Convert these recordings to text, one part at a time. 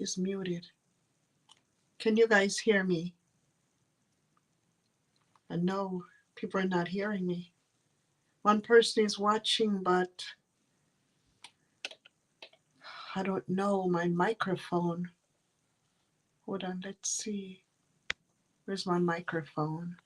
is muted. Can you guys hear me? I know people are not hearing me. One person is watching, but I don't know my microphone. Hold on, let's see. Where's my microphone?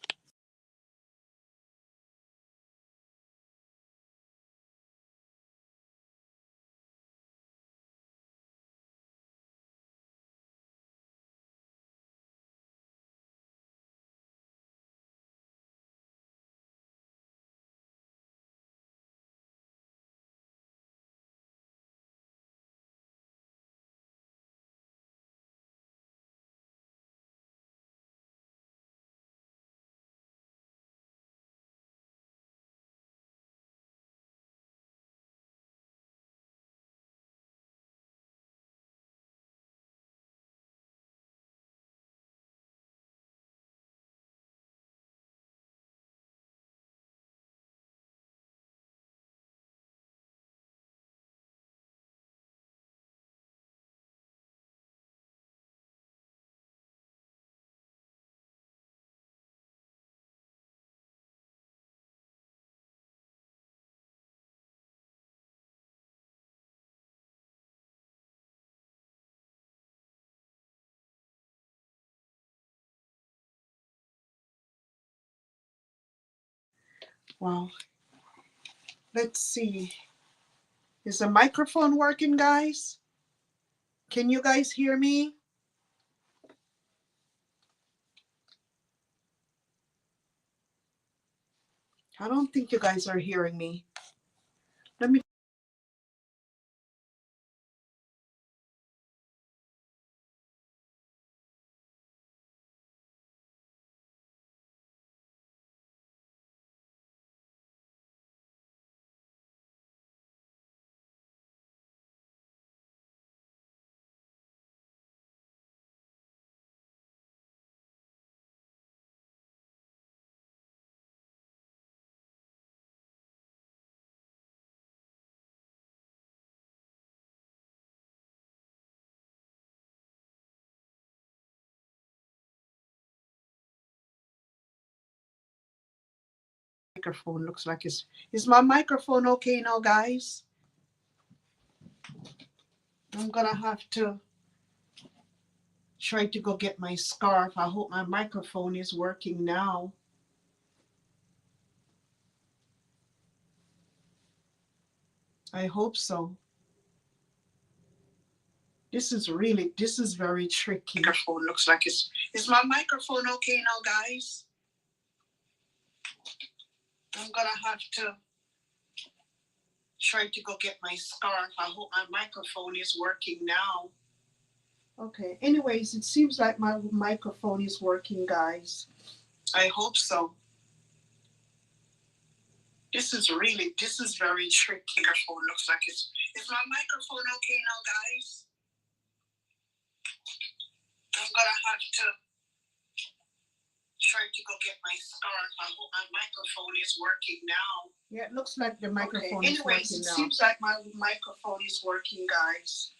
Well, let's see. Is the microphone working, guys? Can you guys hear me? I don't think you guys are hearing me. Let me. Microphone looks like it's. Is my microphone okay now, guys? I'm gonna have to try to go get my scarf. I hope my microphone is working now. I hope so. This is very tricky. Microphone looks like it's. Is my microphone okay now, guys? I'm gonna have to try to go get my scarf. I hope my microphone is working now. Okay. Anyways, it seems like my microphone is working, guys. I hope so. This is very tricky. Microphone looks like it's. Is my microphone okay now, guys? I'm gonna have to try to go get my scarf. I hope my microphone is working now. Yeah, it looks like the microphone is working now. Anyways, it seems like my microphone is working, guys.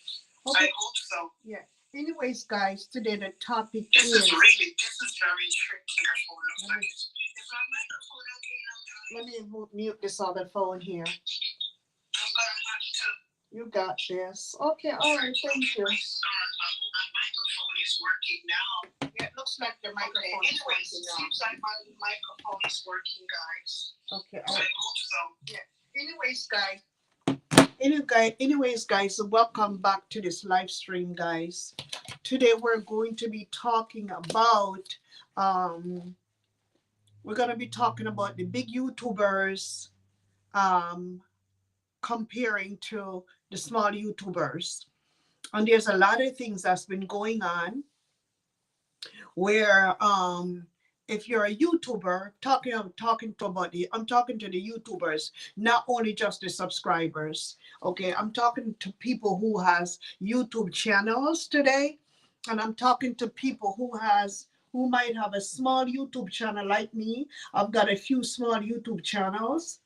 Okay. I hope so. Yeah. Anyways, guys, today the topic is very tricky. Microphone looks like it's. Is my microphone okay now, guys? Let me mute this other phone here. I'm gonna have to. You got this. Okay, all right, thank you. My microphone is working now. Yeah, it looks like the microphone is working now. Seems like my microphone is working, guys. Okay, I hope so. Yeah. Anyways, guys, welcome back to this live stream, guys. Today we're going to be talking about the big YouTubers comparing to the small YouTubers. And there's a lot of things that's been going on where if you're a YouTuber, I'm talking to the YouTubers, not only just the subscribers. Okay, I'm talking to people who has YouTube channels today, and I'm talking to people who might have a small YouTube channel like me. I've got a few small YouTube channels,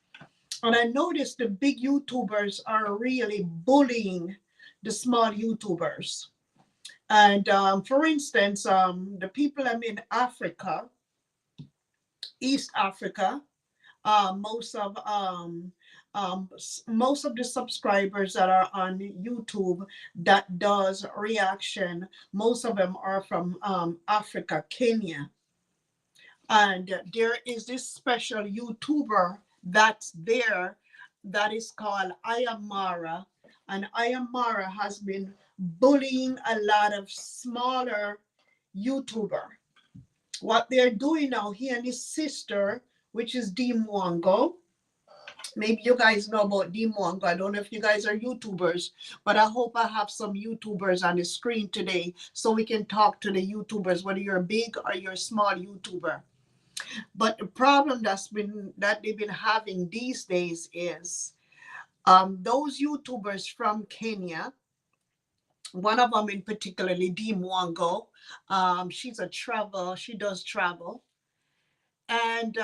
and I noticed the big YouTubers are really bullying the small YouTubers. And for instance, the people in Africa, East Africa, most of the subscribers that are on YouTube that does reaction, most of them are from Africa, Kenya. And there is this special YouTuber that's there that is called Ayamara. And Ayamara has been bullying a lot of smaller YouTuber. What they're doing now, he and his sister, which is Dimwango. Maybe you guys know about Dimwango. I don't know if you guys are YouTubers, but I hope I have some YouTubers on the screen today so we can talk to the YouTubers, whether you're a big or you're a small YouTuber. But the problem that they've been having these days is those YouTubers from Kenya. One of them in particularly, Dimwango. She does travel, and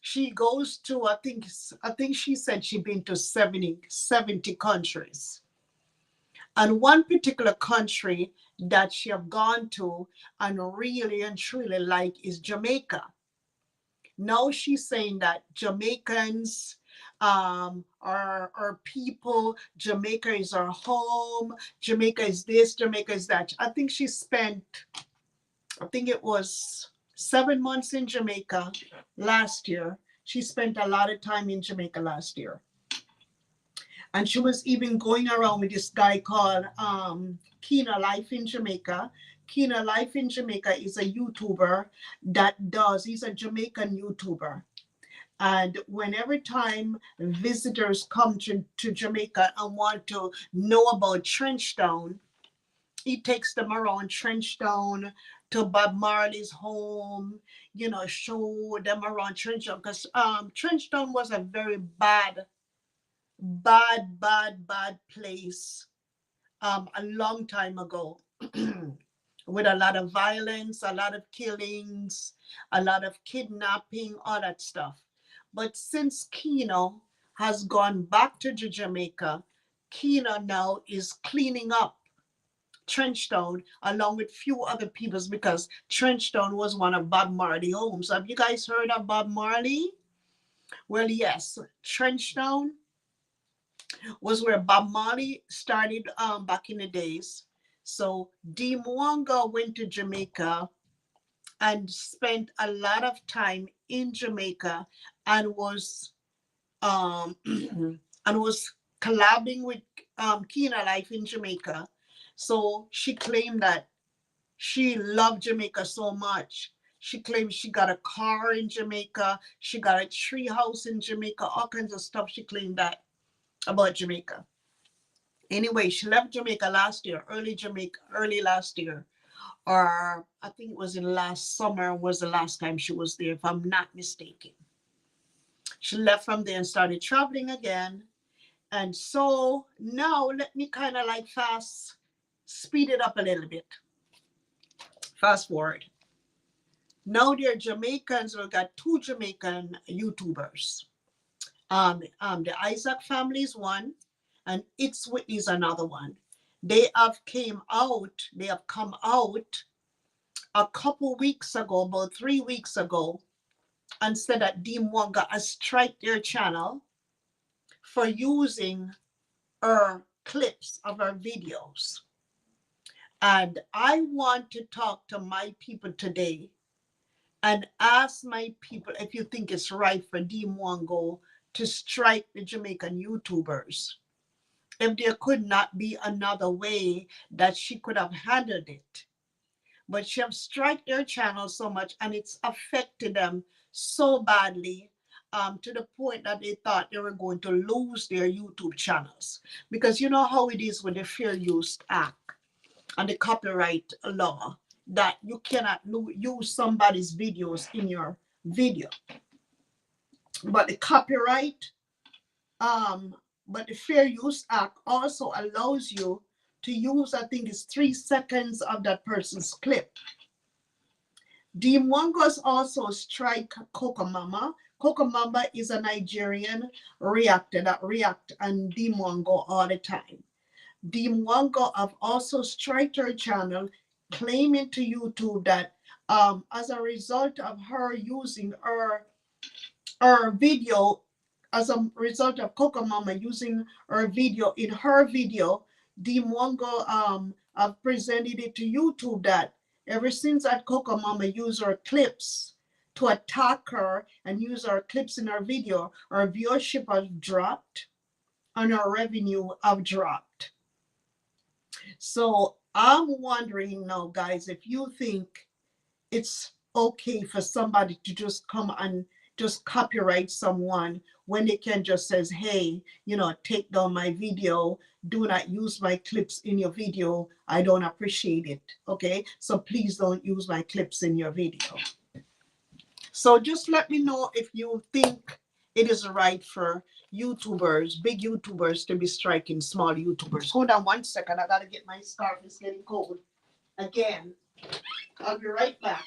she goes to I think she said she's been to 70 countries. And one particular country that she have gone to and really and truly like is Jamaica. Now she's saying that Jamaicans are people, Jamaica is our home, Jamaica is this, Jamaica is that. I think she spent, I think it was 7 months in Jamaica last year. She spent a lot of time in Jamaica last year. And she was even going around with this guy called Kina Life in Jamaica. Kina Life in Jamaica is a YouTuber he's a Jamaican YouTuber. And every time visitors come to Jamaica and want to know about Trenchtown, he takes them around Trenchtown to Bob Marley's home, show them around Trenchtown. Because Trenchtown was a very bad place a long time ago. With a lot of violence, a lot of killings, a lot of kidnapping, all that stuff. But since Kino has gone back to Jamaica, Kino now is cleaning up Trenchtown along with few other peoples, because Trenchtown was one of Bob Marley's homes. Have you guys heard of Bob Marley? Well, yes, Trenchtown was where Bob Marley started back in the days. So D. Mwanga went to Jamaica and spent a lot of time in Jamaica and was collabing with Kina Life in Jamaica. So she claimed that she loved Jamaica so much. She claimed she got a car in Jamaica. She got a tree house in Jamaica, all kinds of stuff she claimed that about Jamaica. Anyway, she left Jamaica last year, early last year. Or I think it was in last summer was the last time she was there, if I'm not mistaken. She left from there and started traveling again. And so now let me kind of like speed it up a little bit. Fast forward. Now there are Jamaicans, we've got 2 Jamaican YouTubers. The Isaac family is one, and It's Whitney is another one. They have come out a couple weeks ago, about 3 weeks ago, and said that Dimwanga has striked their channel for using her clips of her videos. And I want to talk to my people today and ask my people if you think it's right for Dimwango to strike the Jamaican YouTubers. If there could not be another way that she could have handled it. But she have struck their channel so much, and it's affected them so badly to the point that they thought they were going to lose their YouTube channels. Because you know how it is with the Fair Use Act and the copyright law, that you cannot use somebody's videos in your video. But the Fair Use Act also allows you to use, I think it's 3 seconds of that person's clip. Dimwango's also strike Coco Mama. Coco Mama is a Nigerian reactor that react and Dimwango all the time. the Mwanga have also striked her channel, claiming to YouTube that as a result of her using her video, as a result of Coco Mama using her video, in her video, the Mwanga have presented it to YouTube that ever since that Coco Mama used her clips to attack her and use her clips in her video, her viewership has dropped and her revenue have dropped. So I'm wondering now, guys, if you think it's okay for somebody to just come and just copyright someone when they can just says, hey, take down my video, do not use my clips in your video, I don't appreciate it. Okay, so please don't use my clips in your video. So just let me know if you think it is right for YouTubers, big YouTubers, to be striking small YouTubers. Hold on 1 second, I gotta get my scarf, it's getting cold again. I'll be right back.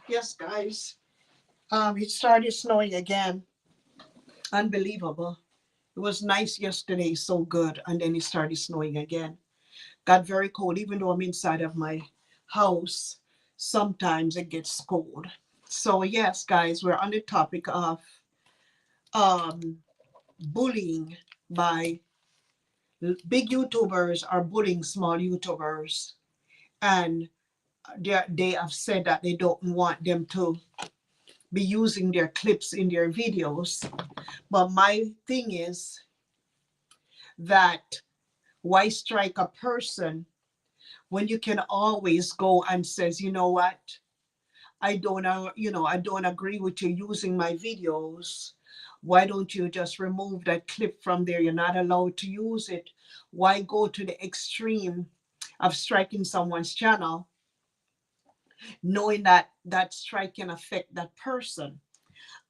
Yes, guys. It started snowing again. Unbelievable. It was nice yesterday, so good, and then it started snowing again. Got very cold, even though I'm inside of my house. Sometimes it gets cold. So yes, guys, we're on the topic of um, bullying by big YouTubers are bullying small YouTubers, and they have said that they don't want them to be using their clips in their videos. But my thing is that why strike a person when you can always go and says, you know what, I don't know, I don't agree with you using my videos. Why don't you just remove that clip from there? You're not allowed to use it. Why go to the extreme of striking someone's channel, knowing that that strike can affect that person?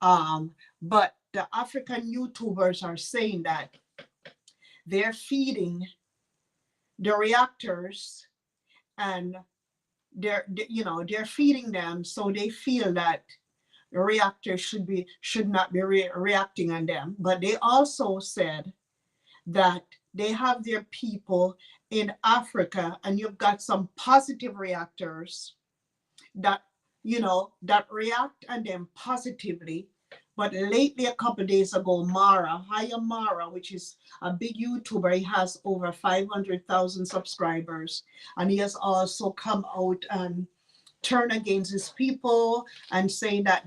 But the African YouTubers are saying that they're feeding the reactors, and they're feeding them, so they feel that the reactors should not be reacting on them. But they also said that they have their people in Africa, and you've got some positive reactors that that react on them positively. But lately, a couple of days ago, Mara, which is a big YouTuber, he has over 500,000 subscribers, and he has also come out and turn against his people and saying that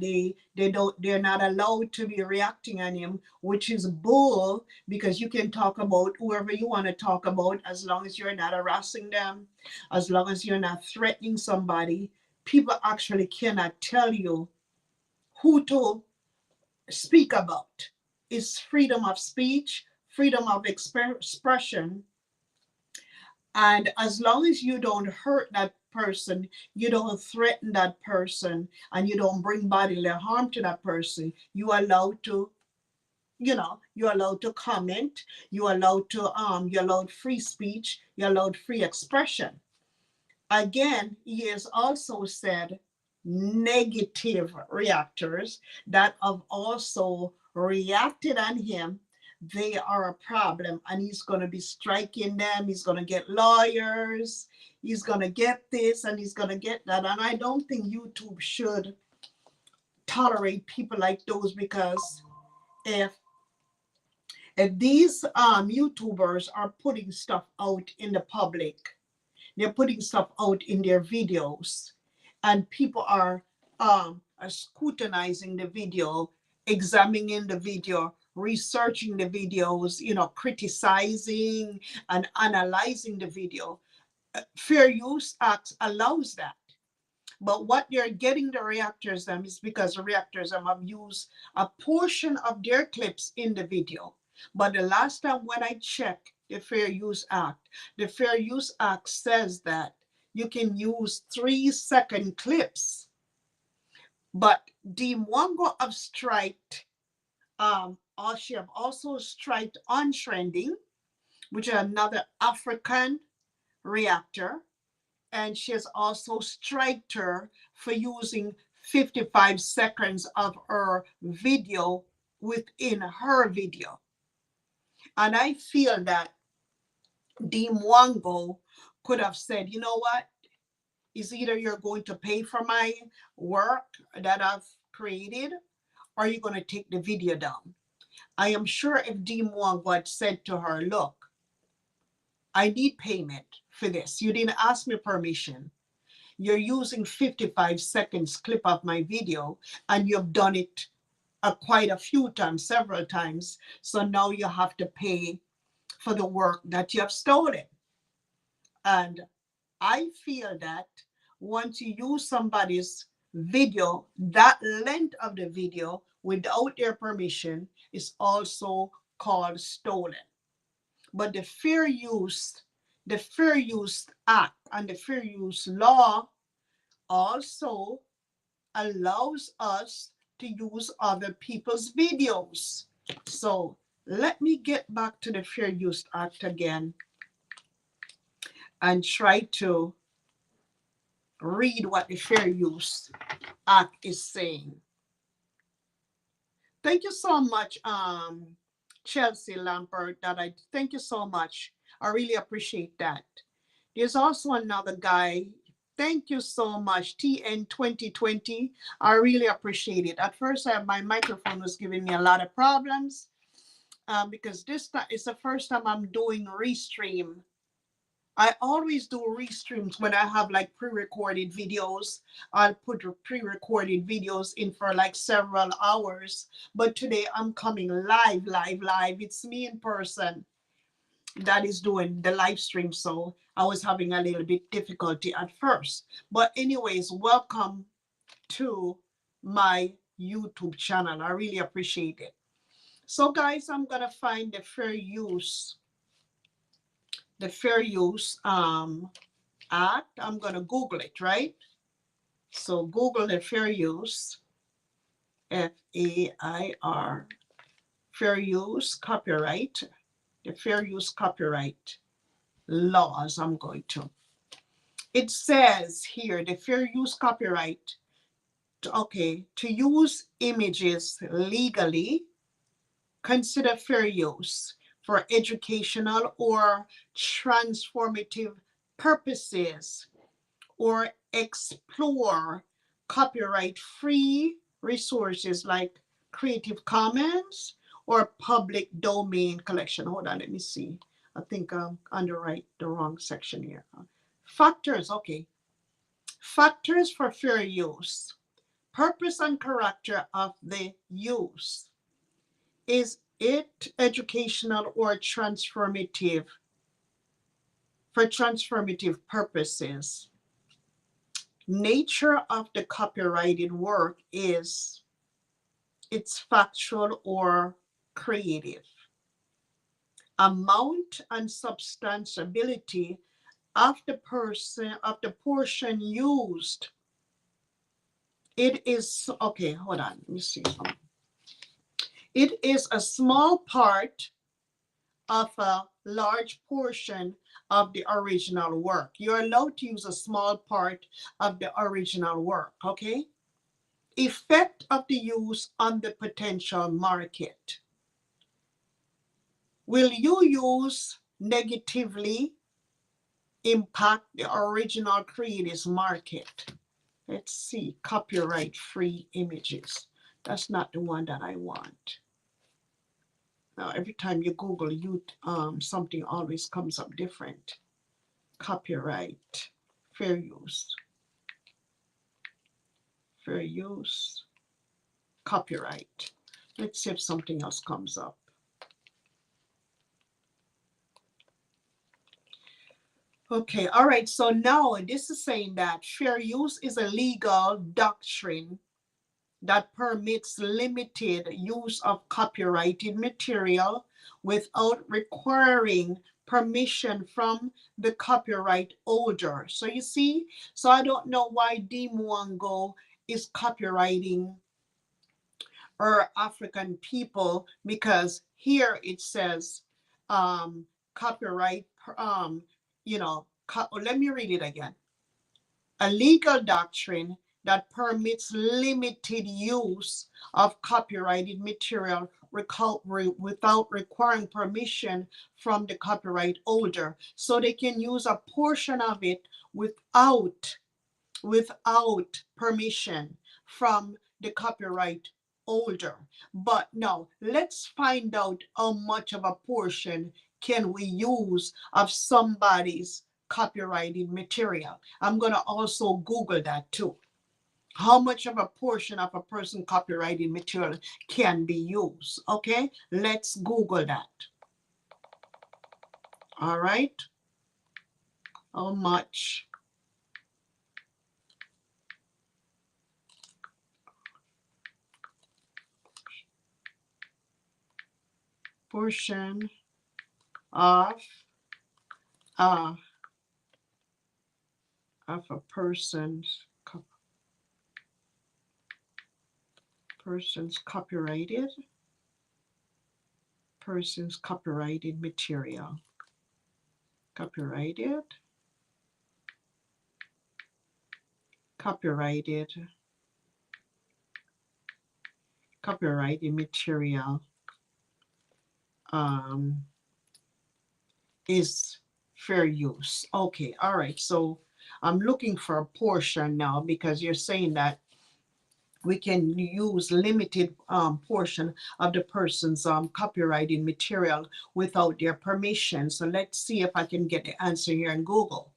they're not allowed to be reacting on him, which is bull, because you can talk about whoever you want to talk about as long as you're not harassing them, as long as you're not threatening somebody. People actually cannot tell you who to speak about. It's freedom of speech, freedom of expression. And as long as you don't hurt that person, you don't threaten that person, and you don't bring bodily harm to that person, you're allowed to, you're allowed to comment, you're allowed free speech, you're allowed free expression. Again, he has also said negative reactors that have also reacted on him, they are a problem, and he's going to be striking them. He's going to get lawyers. He's going to get this and he's going to get that. And I don't think YouTube should tolerate people like those, because if these YouTubers are putting stuff out in the public, they're putting stuff out in their videos, and people are scrutinizing the video, examining the video, researching the videos, criticizing and analyzing the video. Fair Use Act allows that. But what they're getting the reactors them is because the reactors them have used a portion of their clips in the video. But the last time when I checked the Fair Use Act, the Fair Use Act says that you can use 3-second clips. But the Mwango have striked, or she have also striked on trending, which is another African reactor. And she has also striked her for using 55 seconds of her video within her video. And I feel that Dee Mwango could have said, you know what? Is either you're going to pay for my work that I've created, or you're going to take the video down. I am sure if Dee Mwango had said to her, look, I need payment for this. You didn't ask me permission. You're using 55 seconds clip of my video, and you've done it quite a few times, several times. So now you have to pay for the work that you have stolen. And I feel that once you use somebody's video, that length of the video without their permission is also called stolen. But the Fair Use Act and the Fair Use Law also allows us to use other people's videos. So let me get back to the Fair Use Act again and try to read what the Fair Use Act is saying. Thank you so much, Chelsea Lampert. Thank you so much. I really appreciate that. There's also another guy. Thank you so much, TN 2020. I really appreciate it. At first, my microphone was giving me a lot of problems because this time it's the first time I'm doing Restream. I always do Restreams when I have like pre-recorded videos. I'll put pre-recorded videos in for like several hours. But today I'm coming live. It's me in person that is doing the live stream. So I was having a little bit difficulty at first. But anyways, welcome to my YouTube channel. I really appreciate it. So guys, I'm going to find the Fair Use Act. I'm going to Google it, right? So Google the Fair Use, FAIR, Fair Use Copyright, the Fair Use Copyright laws. I'm going to. It says here, the Fair Use Copyright, to use images legally, consider fair use for educational or transformative purposes, or explore copyright-free resources like Creative Commons or public domain collection. Hold on, let me see. I think I'm underwrite the wrong section here. Factors, Factors for fair use. Purpose and character of the use. Is it educational or transformative? For transformative purposes. Nature of the copyrighted work is it's factual or creative. Amount and substantiability of the portion used. It is hold on, let me see. It is a small part of a large portion of the original work. You're allowed to use a small part of the original work, okay? Effect of the use on the potential market. Will you use negatively impact the original creator's market? Let's see, copyright-free images. That's not the one that I want. Now, every time you Google, something always comes up different. Copyright, fair use. Fair use, copyright. Let's see if something else comes up. Okay, all right, so now this is saying that fair use is a legal doctrine that permits limited use of copyrighted material without requiring permission from the copyright holder. So you see, so I don't know why Dimwango is copywriting or African people, because here it says copyright, you know, let me read it again. A legal doctrine that permits limited use of copyrighted material without requiring permission from the copyright holder. So they can use a portion of it without permission from the copyright holder. But now let's find out how much of a portion can we use of somebody's copyrighted material. I'm going to also Google that too. How much of a portion of a person's copyrighted material can be used? Okay, let's Google that. All right. How much portion of a person's copyrighted material, copyrighted material is fair use. Okay, all right. So I'm looking for a portion now, because you're saying that we can use limited portion of the person's copyrighted material without their permission. So let's see if I can get the answer here in Google.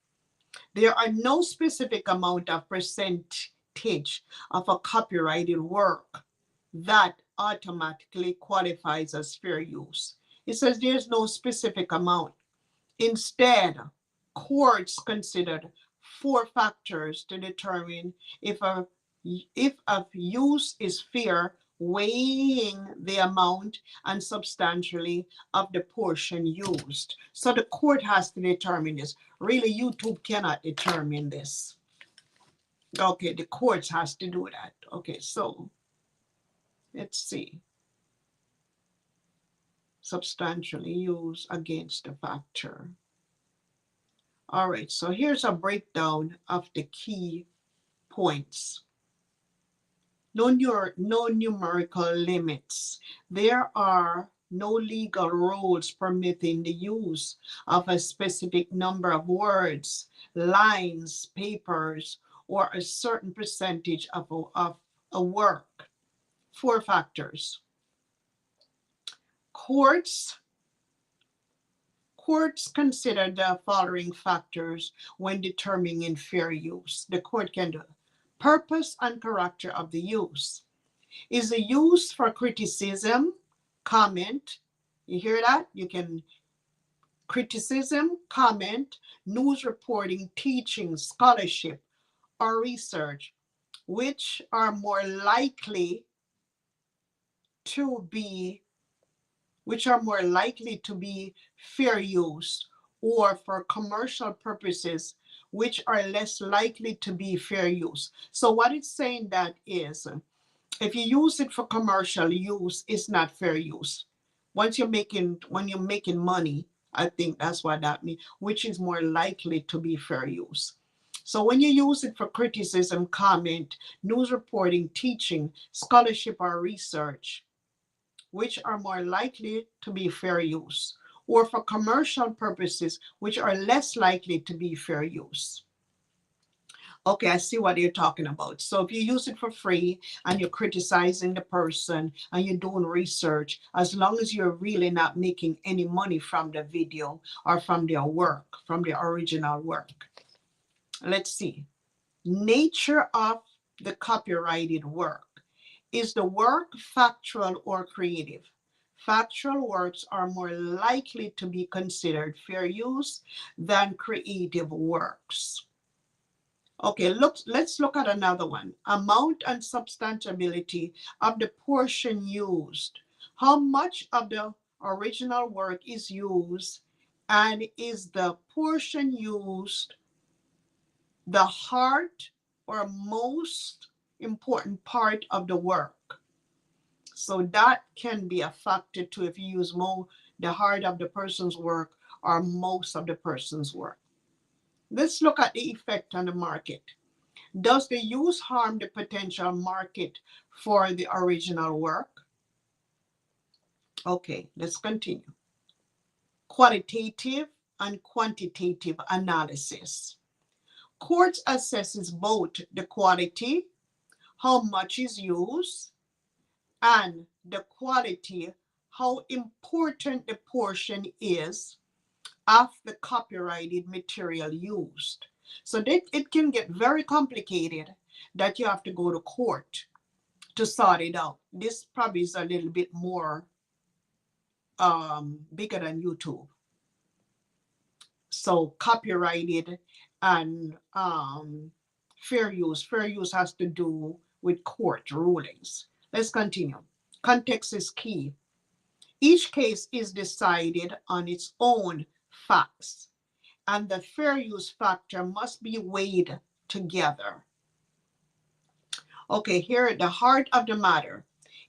There are no specific amount of percentage of a copyrighted work that automatically qualifies as fair use. It says there's no specific amount. Instead, courts considered 4 factors to determine if a use is fair, weighing the amount and substantially of the portion used. So the court has to determine this. Really, YouTube cannot determine this. Okay, the courts has to do that. Okay, so let's see. Substantially used against the factor. All right, so here's a breakdown of the key points. No numerical limits. There are no legal rules permitting the use of a specific number of words, lines, papers, or a certain percentage of a work. 4 factors. Courts consider the following factors when determining fair use. The court can do purpose and character of the use. Is the use for criticism, comment? You hear that? You can criticism, comment, news reporting, teaching, scholarship, or research, which are more likely to be fair use, or for commercial purposes, which are less likely to be fair use. So what it's saying that is, if you use it for commercial use, it's not fair use. When you're making money, I think that's what that means, which is more likely to be fair use. So when you use it for criticism, comment, news reporting, teaching, scholarship, or research, which are more likely to be fair use, or for commercial purposes, which are less likely to be fair use. Okay, I see what you're talking about. So if you use it for free and you're criticizing the person and you're doing research, as long as you're really not making any money from the video or from their work, from the original work. Let's see. Nature of the copyrighted work. Is the work factual or creative? Factual works are more likely to be considered fair use than creative works. Okay, let's look at another one. Amount and substantiability of the portion used. How much of the original work is used, and is the portion used the heart or most important part of the work? So that can be a factor too if you use more the heart of the person's work or most of the person's work. Let's look at the effect on the market. Does the use harm the potential market for the original work? Okay, let's continue. Qualitative and quantitative analysis. Court assesses both the quality, how much is used, and the quality, how important the portion is of the copyrighted material used. So that it can get very complicated that you have to go to court to sort it out. This probably is a little bit more bigger than YouTube. So copyrighted and fair use. Fair use has to do with court rulings. Let's continue. Context is key. Each case is decided on its own facts, and the fair use factor must be weighed together. Okay, here at the heart of the matter.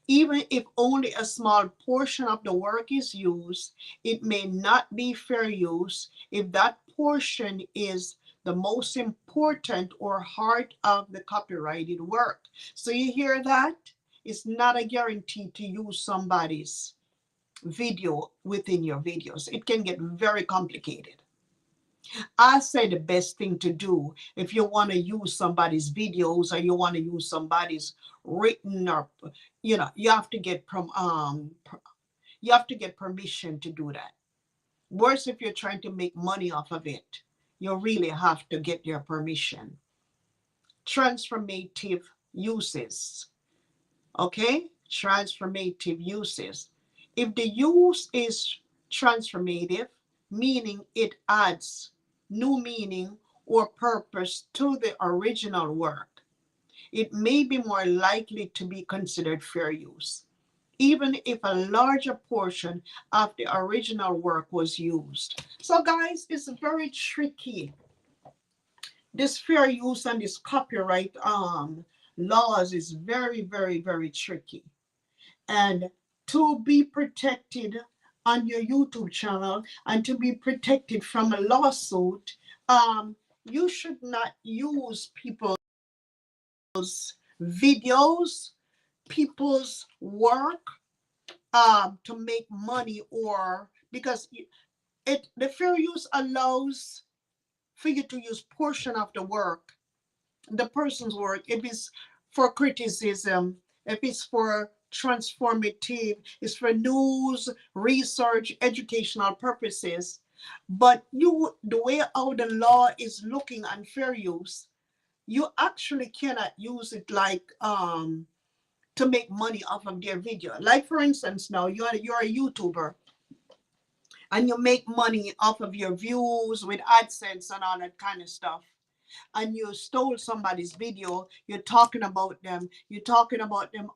Even if only a small portion of the work is used, it may not be fair use if that portion is the most important or heart of the copyrighted work. So you hear that? It's not a guarantee to use somebody's video within your videos. It can get very complicated. I say the best thing to do if you want to use somebody's videos or you want to use somebody's written or you have to get permission to do that. Worse if you're trying to make money off of it. You really have to get their permission. Transformative uses. Okay? Transformative uses. If the use is transformative, meaning it adds new meaning or purpose to the original work, it may be more likely to be considered fair use, even if a larger portion of the original work was used. So guys, it's very tricky. This fair use and this copyright laws is very, very, very tricky. And to be protected on your YouTube channel and to be protected from a lawsuit, you should not use people's videos, people's work to make money, or because the fair use allows for you to use portion of the work, the person's work, if it's for criticism, if it's for transformative, it's for news, research, educational purposes. But the way how the law is looking on fair use, you actually cannot use it like to make money off of their video. Like for instance, now you're a YouTuber and you make money off of your views with AdSense and all that kind of stuff, and you stole somebody's video, you're talking about them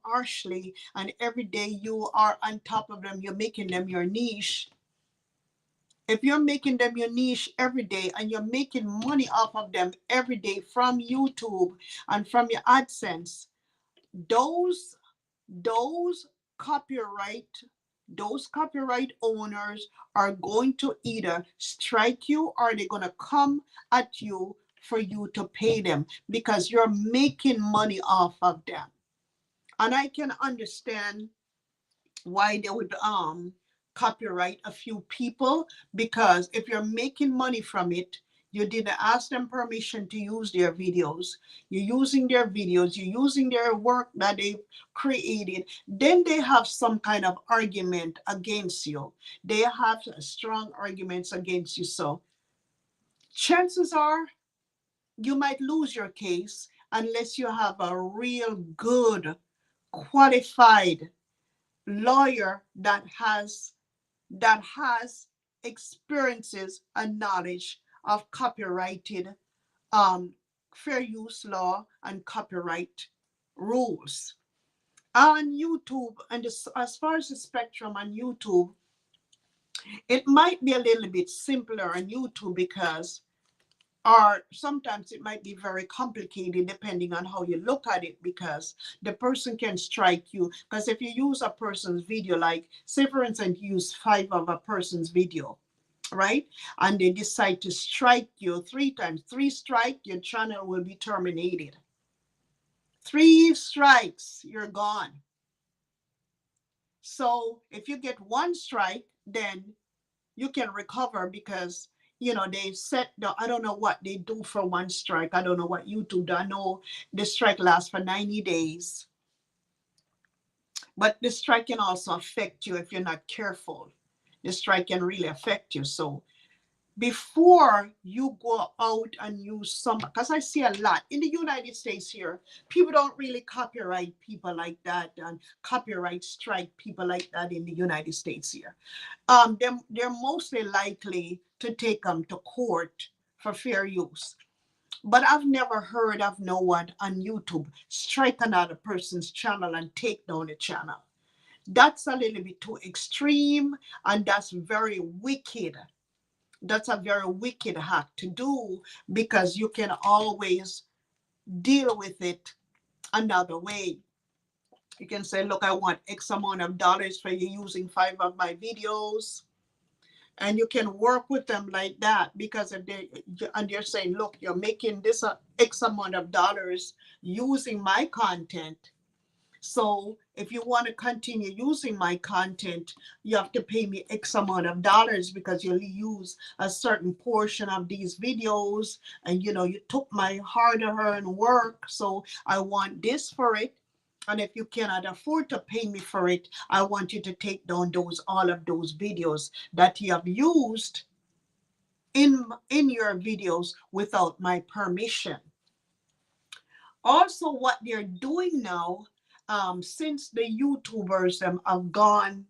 harshly, and every day you are on top of them, you're making them your niche. If you're making them your niche every day and you're making money off of them every day from YouTube and from your AdSense, those those copyright those copyright owners are going to either strike you or they're going to come at you for you to pay them because you're making money off of them. And I can understand why they would copyright a few people, because if you're making money from it, you didn't ask them permission to use their videos. You're using their videos, you're using their work that they've created. Then they have some kind of argument against you. They have strong arguments against you. So chances are you might lose your case unless you have a real good, qualified lawyer that has experiences and knowledge of copyrighted fair use law and copyright rules. On YouTube, and as far as the spectrum on YouTube, it might be a little bit simpler on YouTube because, or sometimes it might be very complicated depending on how you look at it, because the person can strike you. Because if you use a person's video, like say for instance, you use 5 of a person's video, right? And they decide to strike you 3 times, 3 strike, your channel will be terminated. 3 strikes, you're gone. So if you get 1 strike, then you can recover because they set the, I don't know what they do for 1 strike. I don't know what YouTube do. I know the strike lasts for 90 days. But the strike can also affect you if you're not careful. The strike can really affect you. So before you go out and use some, because I see a lot in the United States here, people don't really copyright people like that and copyright strike people like that in the United States here. They're mostly likely to take them to court for fair use. But I've never heard of no one on YouTube strike another person's channel and take down the channel. That's a little bit too extreme, and that's very wicked. That's a very wicked hack to do, because you can always deal with it another way. You can say, look, I want X amount of dollars for you using 5 of my videos. And you can work with them like that, because if they're saying, look, you're making this X amount of dollars using my content. So if you want to continue using my content, you have to pay me X amount of dollars, because you'll use a certain portion of these videos. And, you took my hard-earned work, so I want this for it. And if you cannot afford to pay me for it, I want you to take down all of those videos that you have used in your videos without my permission. Also, what they're doing now, since the YouTubers have gone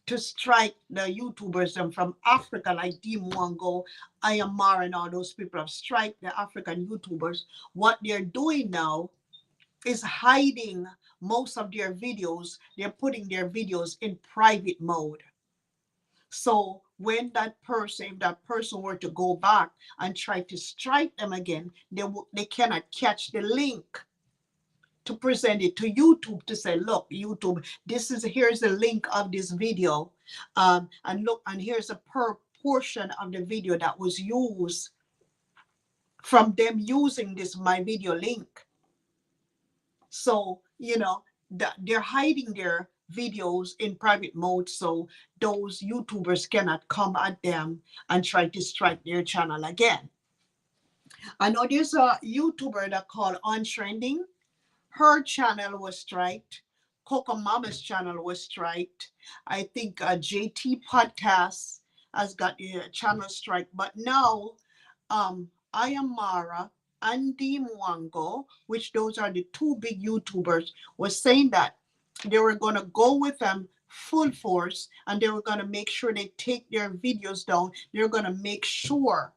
to strike the YouTubers from Africa, like Mwango, Ayamar, and all those people have strike the African YouTubers. What they're doing now is hiding most of their videos. They're putting their videos in private mode. So when if that person were to go back and try to strike them again, they cannot catch the link to present it to YouTube, to say, look, YouTube, here's the link of this video, and look, and here's a portion of the video that was used from them using this my video link. So they're hiding their videos in private mode, so those YouTubers cannot come at them and try to strike their channel again. I know there's a YouTuber that called On Trending. Her channel was striked. Coco Mama's channel was striked. I think JT Podcast has got a channel strike. But now, I Am Mara and Mwango, which those are the 2 big YouTubers, was saying that they were going to go with them full force, and they were going to make sure they take their videos down. They're going to make sure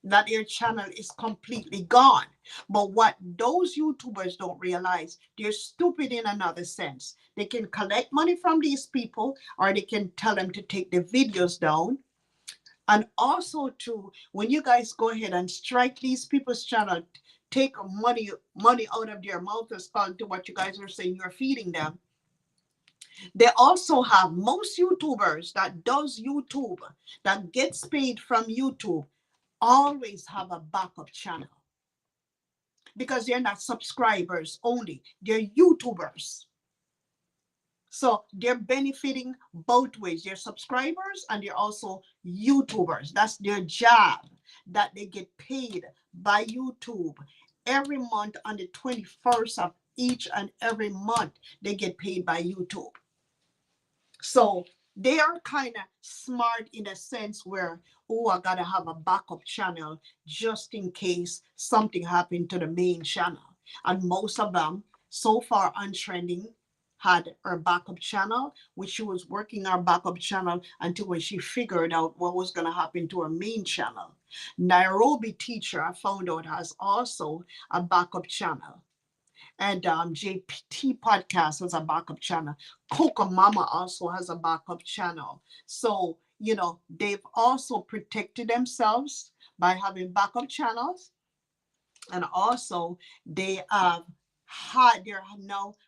that their channel is completely gone. But what those YouTubers don't realize, they're stupid in another sense. They can collect money from these people, or they can tell them to take the videos down. And also too, when you guys go ahead and strike these people's channel, take money out of their mouth, as to what you guys are saying you're feeding them. They also have, most YouTubers that does YouTube, that gets paid from YouTube, always have a backup channel, because they're not subscribers only, they're YouTubers. So they're benefiting both ways. They're subscribers and they're also YouTubers. That's their job, that they get paid by YouTube every month on the 21st of each and every month. They get paid by YouTube. So they are kind of smart in a sense where, oh, I gotta have a backup channel just in case something happened to the main channel. And most of them so far on Trending had her backup channel, which she was working her backup channel until when she figured out what was going to happen to her main channel. Nairobi Teacher, I found out, has also a backup channel. And JPT Podcast has a backup channel. Coco Mama also has a backup channel. So, they've also protected themselves by having backup channels. And also, they're now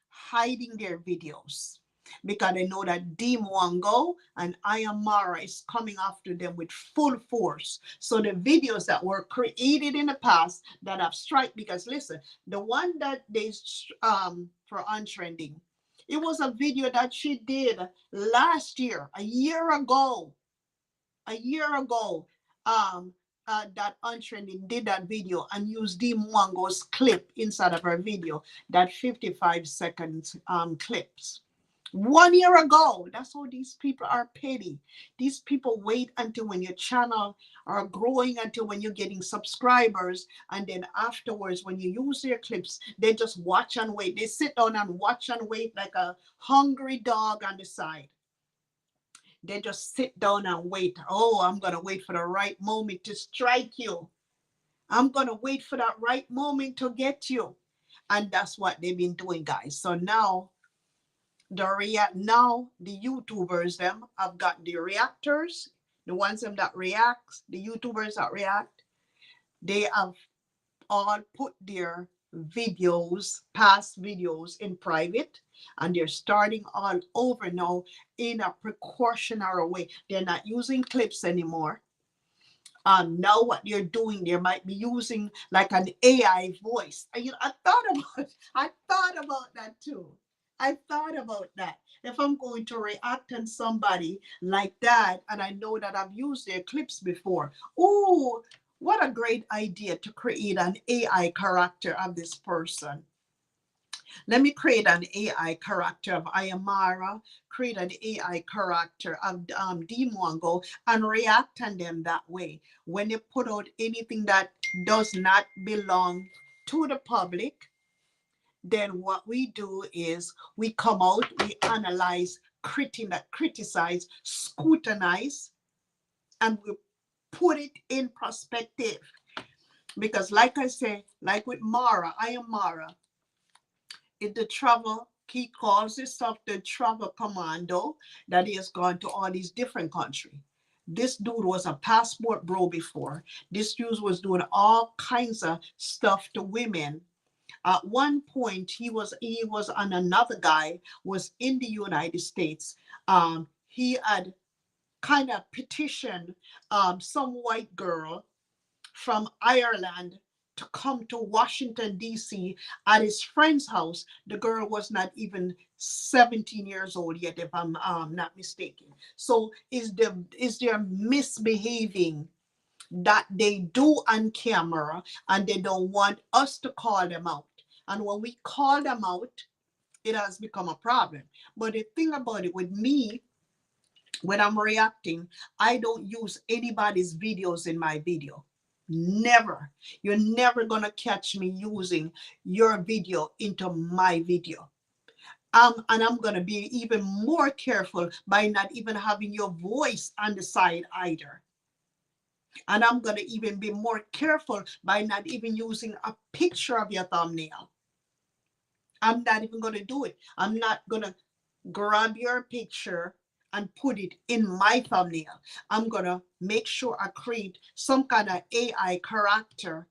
hiding their videos because they know that Deem Wango and Ayamara is coming after them with full force. So the videos that were created in the past that have strike, because listen, the one that they for untrending, it was a video that she did last year, a year ago. Um, that untrending did that video and used Deem Wango's clip inside of her video, that 55 seconds clips. 1 year ago. That's how these people are petty. These people wait until when your channel are growing, until when you're getting subscribers, and then afterwards when you use their clips, they just watch and wait. They sit down and watch and wait like a hungry dog on the side. They just sit down and wait. Oh, I'm going to wait for the right moment to strike you. I'm going to wait for that right moment to get you. And that's what they've been doing, guys. So now the YouTubers them have got the reactors, the ones them that react, the YouTubers that react. They have all put their videos, past videos, in private, and they're starting all over now in a precautionary way. They're not using clips anymore. Now what they're doing, they might be using like an AI voice. I thought about that too. I thought about that. If I'm going to react on somebody like that, and I know that I've used their clips before, oh, what a great idea to create an AI character of this person. Let me create an AI character of Ayamara, create an AI character of Dimwango, and react on them that way. When they put out anything that does not belong to the public, then what we do is we come out, we analyze, criticize, scrutinize, and we put it in perspective. Because like I say, like with Mara, Ayamara, if the travel, he calls himself the travel commando, that he has gone to all these different countries. This dude was a passport bro before. This dude was doing all kinds of stuff to women. At one point, he was on another guy, was in the United States. He had kind of petitioned some white girl from Ireland to come to Washington, D.C. at his friend's house. The girl was not even 17 years old yet, if I'm not mistaken. So is there misbehaving that they do on camera, and they don't want us to call them out? And when we call them out, it has become a problem. But the thing about it with me, when I'm reacting, I don't use anybody's videos in my video. Never. You're never going to catch me using your video into my video. And I'm going to be even more careful by not even having your voice on the side either. And I'm going to even be more careful by not even using a picture of your thumbnail. I'm not even going to do it. I'm not going to grab your picture and put it in my thumbnail. I'm going to make sure I create some kind of AI character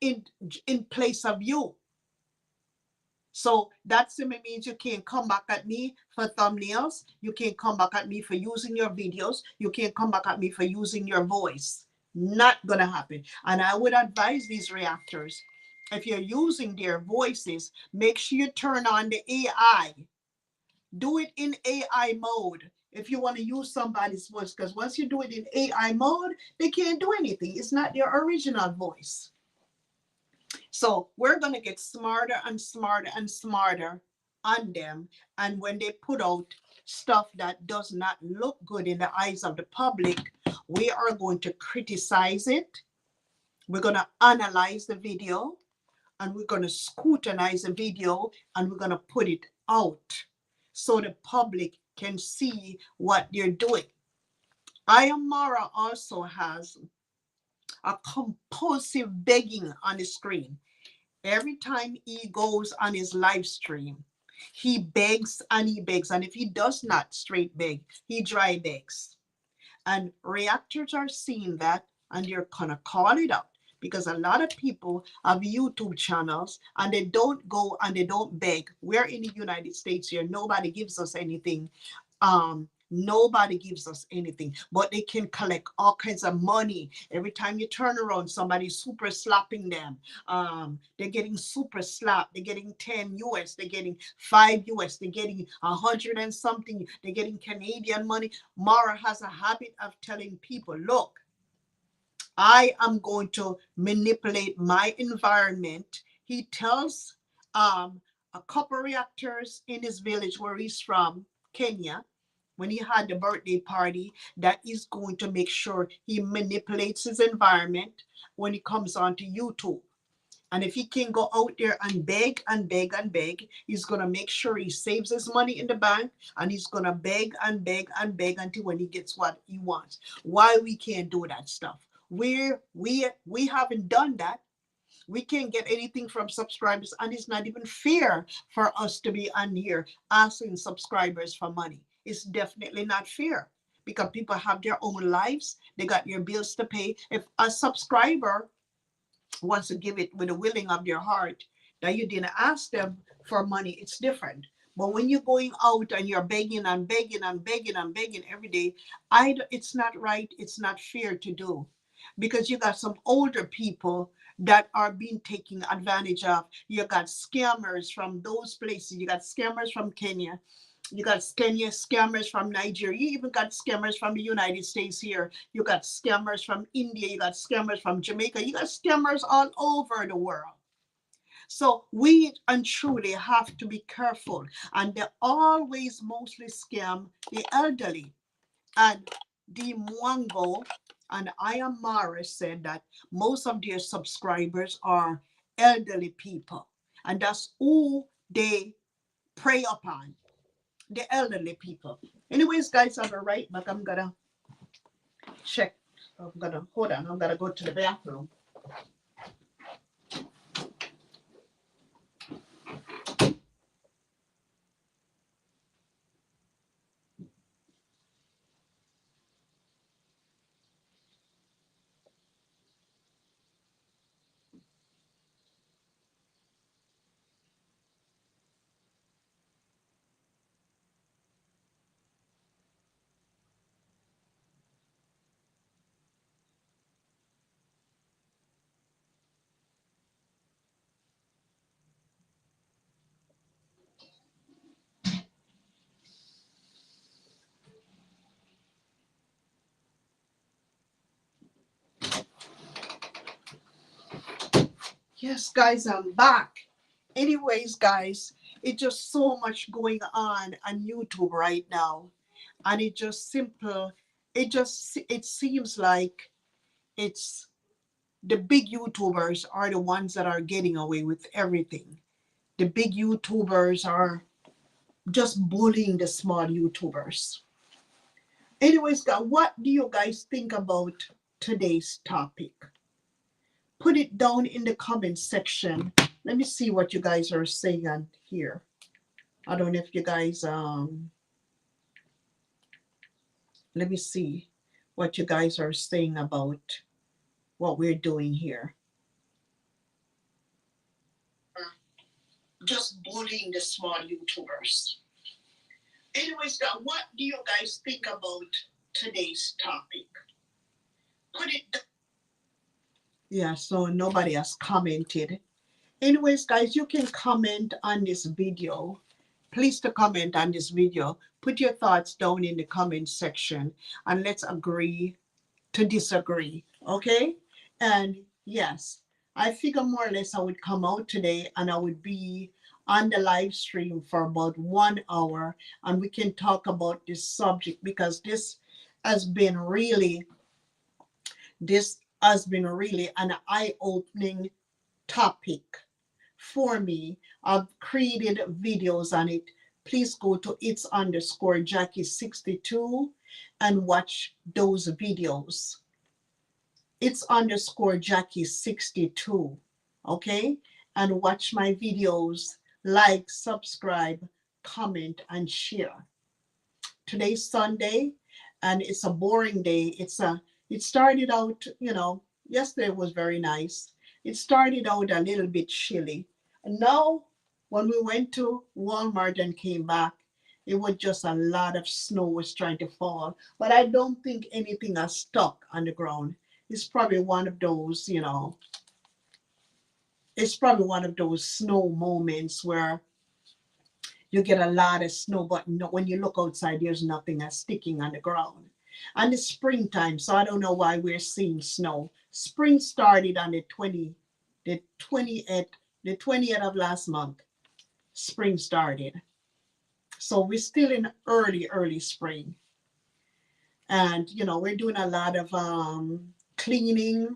in place of you. So that simply means you can't come back at me for thumbnails. You can't come back at me for using your videos. You can't come back at me for using your voice. Not going to happen. And I would advise these reactors, if you're using their voices, make sure you turn on the AI. Do it in AI mode if you want to use somebody's voice, because once you do it in AI mode, they can't do anything. It's not their original voice. So we're going to get smarter and smarter and smarter on them. And when they put out stuff that does not look good in the eyes of the public, we are going to criticize it. We're going to analyze the video, and we're going to scrutinize the video, and we're going to put it out. so the public can see what they're doing. Ayamara also has a compulsive begging on the screen. Every time he goes on his live stream, he begs and he begs. And if he does not straight beg, he dry begs. And reactors are seeing that and they're gonna call it out, because a lot of people have YouTube channels and they don't go and they don't beg. We're in the United States here. Nobody gives us anything. Nobody gives us anything, but they can collect all kinds of money. Every time you turn around, somebody's super slapping them. They're getting super slapped. They're getting 10 US, they're getting 5 US, they're getting 100 and something, they're getting Canadian money. Mara has a habit of telling people, look, I am going to manipulate my environment. He tells a couple reactors in his village where he's from, Kenya, when he had the birthday party, that he's going to make sure he manipulates his environment when he comes onto YouTube. And if he can go out there and beg and beg and beg, he's going to make sure he saves his money in the bank, and he's going to beg and beg and beg until when he gets what he wants. Why we can't do that stuff? We haven't done that. We can't get anything from subscribers, and it's not even fair for us to be on here asking subscribers for money. It's definitely not fair, because people have their own lives. They got their bills to pay. If a subscriber wants to give it with the willing of their heart, that you didn't ask them for money, it's different. But when you're going out and you're begging and begging and begging and begging every day, it's not right. It's not fair to do, because you got some older people that are being taken advantage of. You got scammers from those places. You got scammers from Kenya. You got scammers from Nigeria. You even got scammers from the United States here. You got scammers from India. You got scammers from Jamaica. You got scammers all over the world. So we and truly have to be careful. And they always mostly scam the elderly. And the Mwango and Ayamara said that most of their subscribers are elderly people. And that's who they prey upon, the elderly people. Anyways, guys, I'll be right back. I'm gonna check. Hold on. I'm gonna go to the bathroom. Yes, guys, I'm back. Anyways, guys, it's just so much going on YouTube right now. And it seems like it's the big YouTubers are the ones that are getting away with everything. The big YouTubers are just bullying the small YouTubers. Anyways, guys, what do you guys think about today's topic? Put it down in the comment section. Let me see what you guys are saying on here. I don't know if you guys let me see what you guys are saying about what we're doing here. Just bullying the small YouTubers. Anyways, what do you guys think about today's topic? Put it down. Yeah, so nobody has commented. Anyways, guys, you can comment on this video. Please to comment on this video. Put your thoughts down in the comment section and let's agree to disagree, okay? And yes, I figure more or less I would come out today and I would be on the live stream for about 1 hour and we can talk about this subject, because this has been really an eye-opening topic for me. I've created videos on it please go to it's underscore Jackie 62 and watch those videos. It's underscore Jackie 62. Okay? And watch my videos, like, subscribe, comment, and share. Today's Sunday, and it's a boring day. It started out, yesterday was very nice. It started out a little bit chilly. And now when we went to Walmart and came back, it was just a lot of snow was trying to fall. But I don't think anything has stuck on the ground. It's probably one of those, it's probably one of those snow moments where you get a lot of snow, but when you look outside, there's nothing that's sticking on the ground. And it's springtime, so I don't know why we're seeing snow. Spring started on the 20th of last month. Spring started. So we're still in early spring. And, we're doing a lot of cleaning.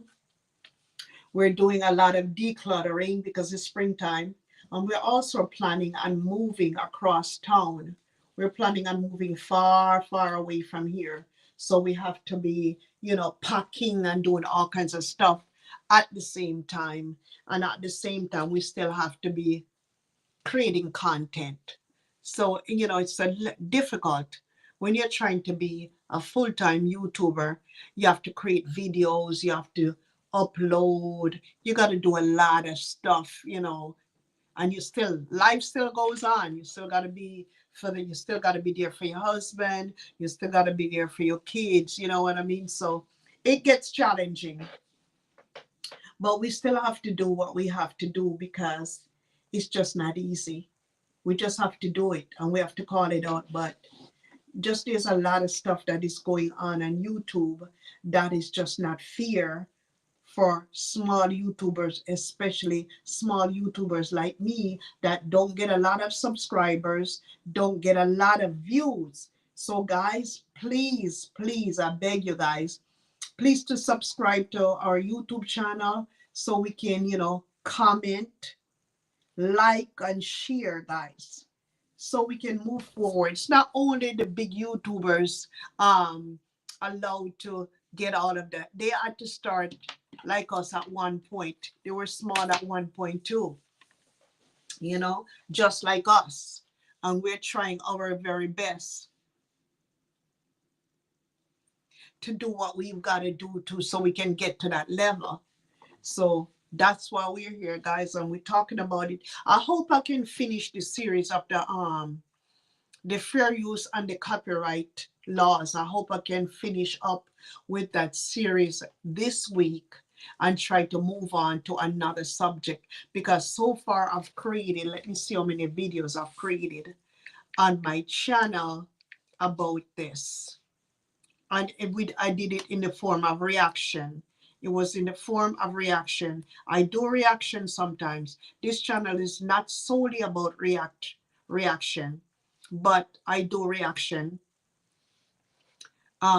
We're doing a lot of decluttering because it's springtime. And we're also planning on moving across town. We're planning on moving far, far away from here. So we have to be, packing and doing all kinds of stuff at the same time. And at the same time, we still have to be creating content. So, it's difficult when you're trying to be a full-time YouTuber. You have to create videos, you have to upload, you got to do a lot of stuff, and life still goes on. You still got to be you still got to be there for your husband. You still got to be there for your kids. You know what I mean? So it gets challenging, but we still have to do what we have to do because it's just not easy. We just have to do it and we have to call it out. But just there's a lot of stuff that is going on YouTube that is just not fair for small YouTubers, especially small YouTubers like me that don't get a lot of subscribers, don't get a lot of views. So guys, please, please, I beg you guys, please to subscribe to our YouTube channel so we can, comment, like, and share, guys, so we can move forward. It's not only the big YouTubers allowed to get all of that. They had to start like us at one point. They were small at one point too, just like us. And we're trying our very best to do what we've got to do so we can get to that level. So that's why we're here, guys, and we're talking about it. I hope I can finish the series of the fair use and the copyright laws. I hope I can finish up with that series this week and try to move on to another subject, because so far I've created, let me see how many videos I've created on my channel about this. And I did it in the form of reaction. It was in the form of reaction. I do reaction sometimes. This channel is not solely about reaction, but I do reaction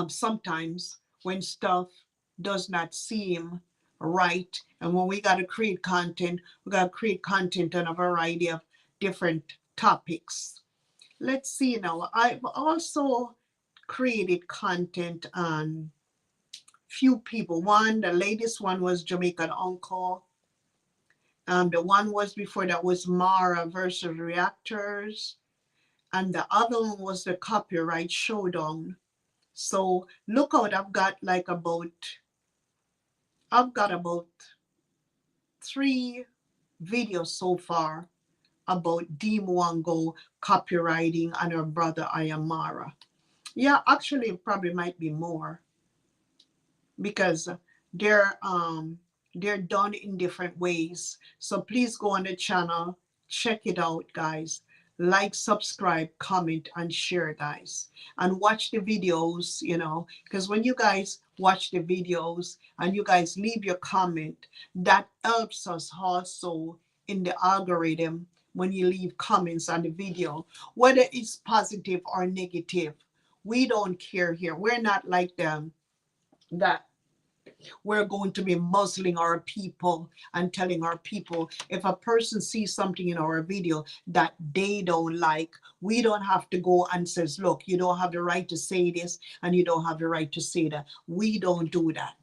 sometimes when stuff does not seem right. And when we got to create content, we got to create content on a variety of different topics. Let's see now. I've also created content on few people. The latest one was Jamaican Uncle. The one was before that was Mara versus Reactors. And the other one was the Copyright Showdown. So look out, I've got about 3 videos so far about Dee Mwango copywriting and her brother Ayamara. Yeah, actually it probably might be more, because they're done in different ways. So please go on the channel, check it out, guys. Like, subscribe, comment, and share, guys. And watch the videos, because when you guys watch the videos and you guys leave your comment, that helps us also in the algorithm when you leave comments on the video, whether it's positive or negative. We don't care here. We're not like them that We're going to be muzzling our people and telling our people, if a person sees something in our video that they don't like, we don't have to go and says, look, you don't have the right to say this and you don't have the right to say that. We don't do that.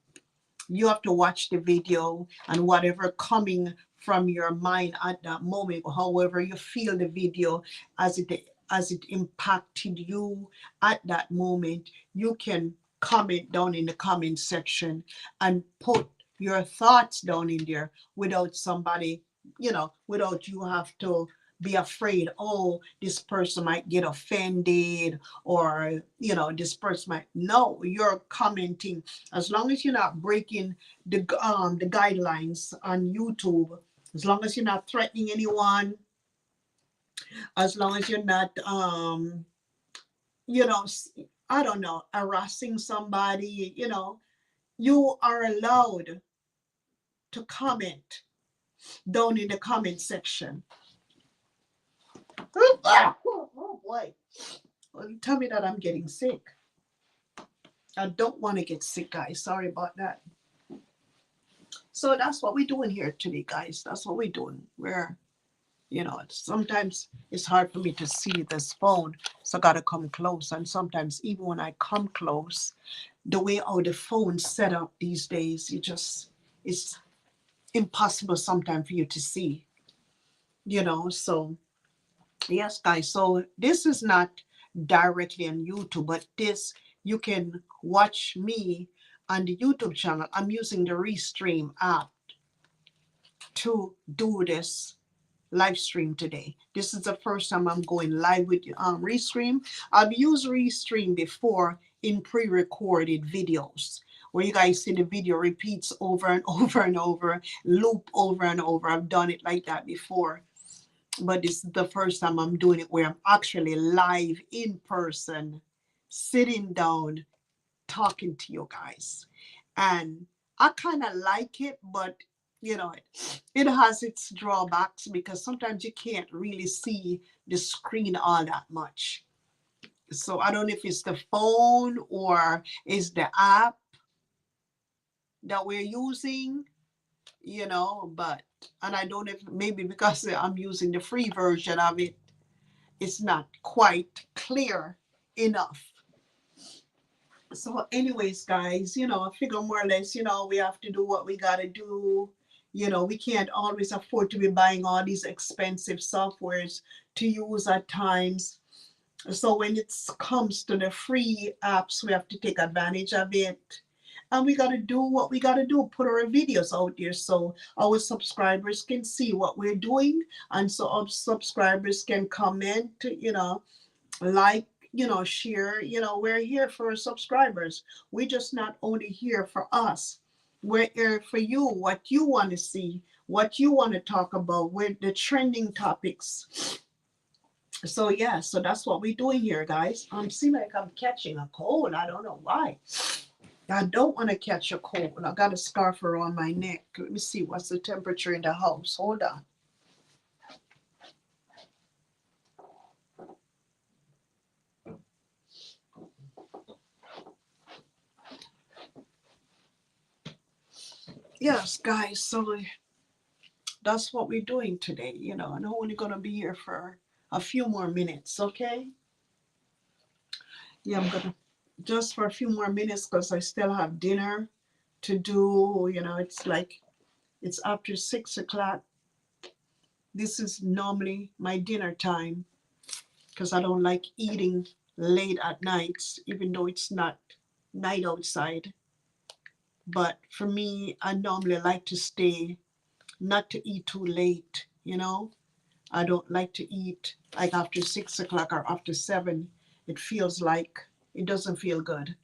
You have to watch the video, and whatever coming from your mind at that moment, however you feel the video, as it impacted you at that moment, you can comment down in the comment section and put your thoughts down in there without somebody, without you have to be afraid, oh, this person might get offended, or this person might. No, you're commenting. As long as you're not breaking the guidelines on YouTube, as long as you're not threatening anyone, as long as you're not you know I don't know, harassing somebody, you are allowed to comment down in the comment section. Oh boy. Well, tell me that I'm getting sick. I don't want to get sick, guys. Sorry about that. So that's what we're doing here today, guys. That's what we're doing. We're, sometimes it's hard for me to see this phone, so I got to come close. And sometimes even when I come close, the way how the phone's set up these days, it's impossible sometimes for you to see, so yes, guys. So this is not directly on YouTube, but this, you can watch me on the YouTube channel. I'm using the Restream app to do this live stream today. This is the first time I'm going live with Restream. I've used Restream before in pre-recorded videos where you guys see the video repeats over and over and over, loop over and over. I've done it like that before. But this is the first time I'm doing it where I'm actually live in person, sitting down, talking to you guys. And I kind of like it, but it has its drawbacks because sometimes you can't really see the screen all that much. So I don't know if it's the phone or is the app that we're using, but, and I don't know if maybe because I'm using the free version of it, it's not quite clear enough. So anyways, guys, I figure more or less, we have to do what we got to do. We can't always afford to be buying all these expensive softwares to use at times. So when it comes to the free apps, we have to take advantage of it. And we got to do what we got to do, put our videos out there so our subscribers can see what we're doing. And so our subscribers can comment, like, share. We're here for our subscribers. We're just not only here for us. We're here for you, what you want to see, what you want to talk about, with the trending topics. So yeah, so that's what we're doing here, guys. Seem like I'm catching a cold. I don't know why. I don't want to catch a cold. I got a scarf around my neck. Let me see what's the temperature in the house. Hold on. Yes, guys, so that's what we're doing today, and I'm only going to be here for a few more minutes, okay? Yeah, I'm going to, just for a few more minutes because I still have dinner to do, it's after 6 o'clock. This is normally my dinner time because I don't like eating late at nights, even though it's not night outside. But for me, I normally like to stay, not to eat too late, I don't like to eat like after 6 o'clock or after 7. It feels like it doesn't feel good.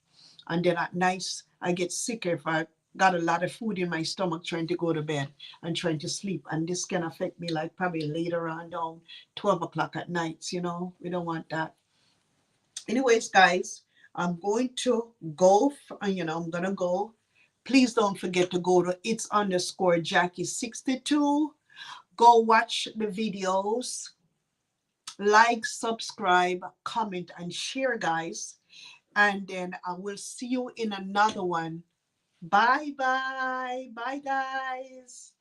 And then at night, I get sicker if I got a lot of food in my stomach trying to go to bed and trying to sleep. And this can affect me like probably later on down 12 o'clock at nights, we don't want that. Anyways, guys, I'm going to go, I'm going to go. Please don't forget to go to it's_Jackie62. Go watch the videos, like, subscribe, comment, and share, guys. And then I will see you in another one Bye bye. Bye guys.